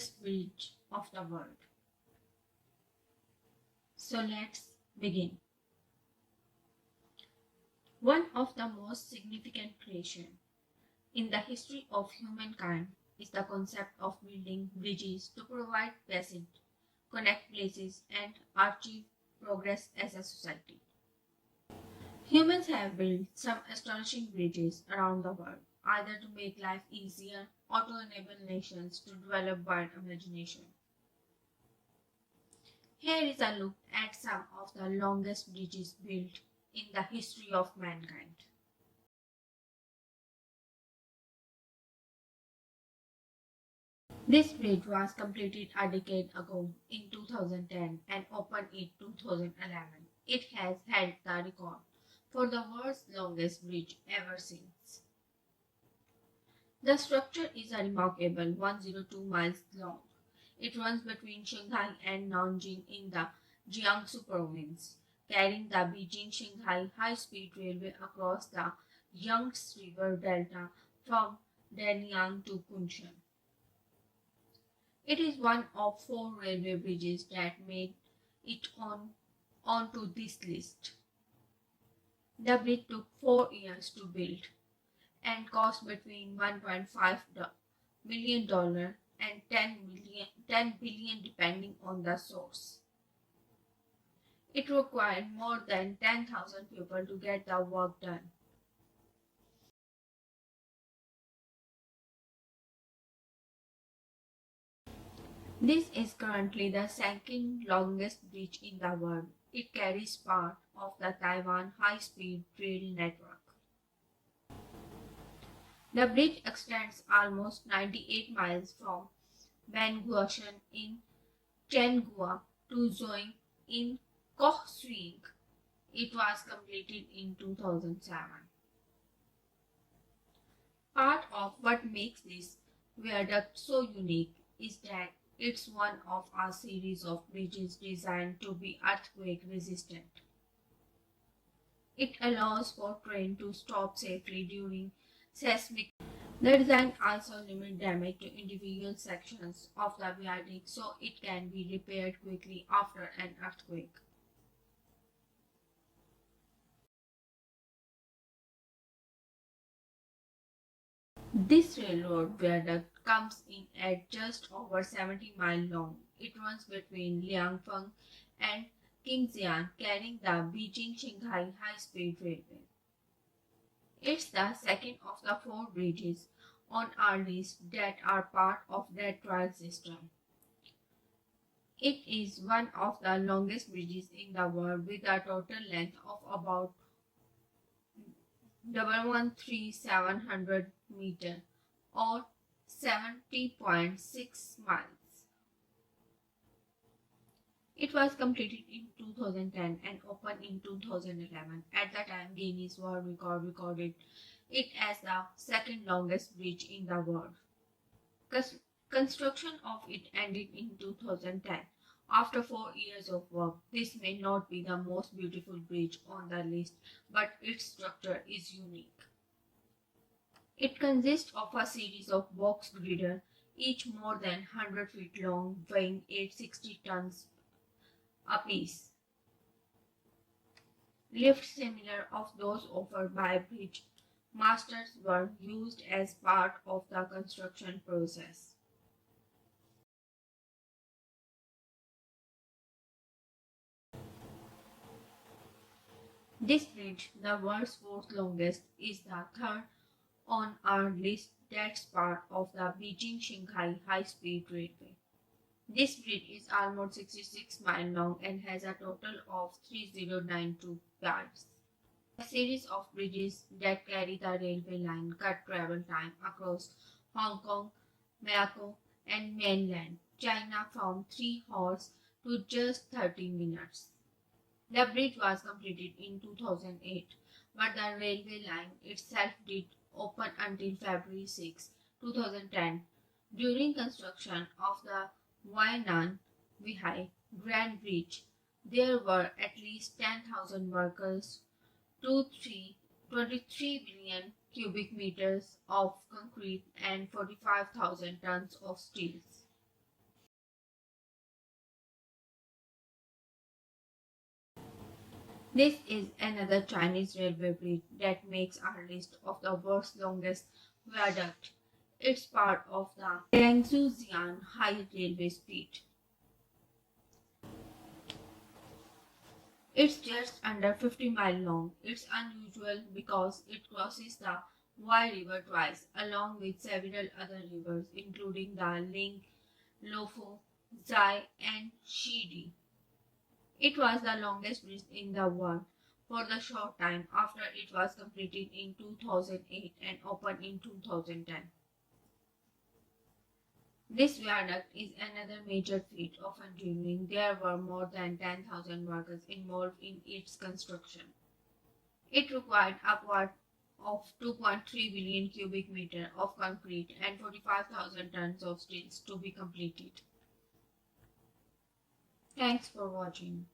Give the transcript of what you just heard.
longest bridge of the world. So let's begin. One of the most significant creations in the history of humankind is the concept of building bridges to provide passage, connect places, and achieve progress as a society. Humans have built some astonishing bridges around the world, either to make life easier or to enable nations to develop wide imagination. Here is a look at some of the longest bridges built in the history of mankind. This bridge was completed a decade ago in 2010 and opened in 2011. It has held the record for the world's longest bridge ever since. The structure is a remarkable 102 miles long. It runs between Shanghai and Nanjing in the Jiangsu province, carrying the Beijing-Shanghai high-speed railway across the Yangtze River Delta from Danyang to Kunshan. It is one of 4 railway bridges that made it onto this list. The bridge took 4 years to build and cost between $1.5 million and $10 billion depending on the source. It required more than 10,000 people to get the work done. This is currently the second longest bridge in the world. It carries part of the Taiwan high-speed rail network. The bridge extends almost 98 miles from Bangguishan in Changhua to Zhoing in Koh-Swing. It was completed in 2007. Part of what makes this viaduct so unique is that it's one of a series of bridges designed to be earthquake resistant. It allows for train to stop safely during seismic. The design also limits damage to individual sections of the viaduct so it can be repaired quickly after an earthquake. This railroad viaduct comes in at just over 70 miles long. It runs between Liangfeng and Qingxian, carrying the Beijing-Shanghai high-speed railway. It's the second of the 4 bridges on our list that are part of that trail system. It is one of the longest bridges in the world with a total length of about 113,700 meters or 70.6 miles. It was completed in 2010 and opened in 2011. At the time, Guinness World Record recorded it as the second longest bridge in the world. Construction of it ended in 2010. After 4 years of work, this may not be the most beautiful bridge on the list, but its structure is unique. It consists of a series of box girders, each more than 100 feet long, weighing 860 tons apiece. Lifts similar of those offered by bridge masters were used as part of the construction process. This bridge, the world's 4th longest, is the third on our list that's part of the Beijing-Shanghai high-speed railway. This bridge is almost 66 miles long and has a total of 3092 yards. A series of bridges that carry the railway line cut travel time across Hong Kong, Macau, and mainland China from 3 hours to just 30 minutes. The bridge was completed in 2008, but the railway line itself did open until February 6, 2010. During construction of the Wainan Weihai Grand Bridge, there were at least 10,000 workers, 23 billion cubic meters of concrete, and 45,000 tons of steel. This is another Chinese railway bridge that makes our list of the world's longest viaduct. It's part of the Jiangsu High Railway Speed. It's just under 50 miles long. It's unusual because it crosses the Wye River twice, along with several other rivers, including the Ling, Lofo, Zai, and Shidi. It was the longest bridge in the world for the short time after it was completed in 2008 and opened in 2010. This viaduct is another major feat of engineering. There were more than 10,000 workers involved in its construction. It required upward of 2.3 billion cubic meter of concrete and 45,000 tons of steel to be completed. Thanks for watching.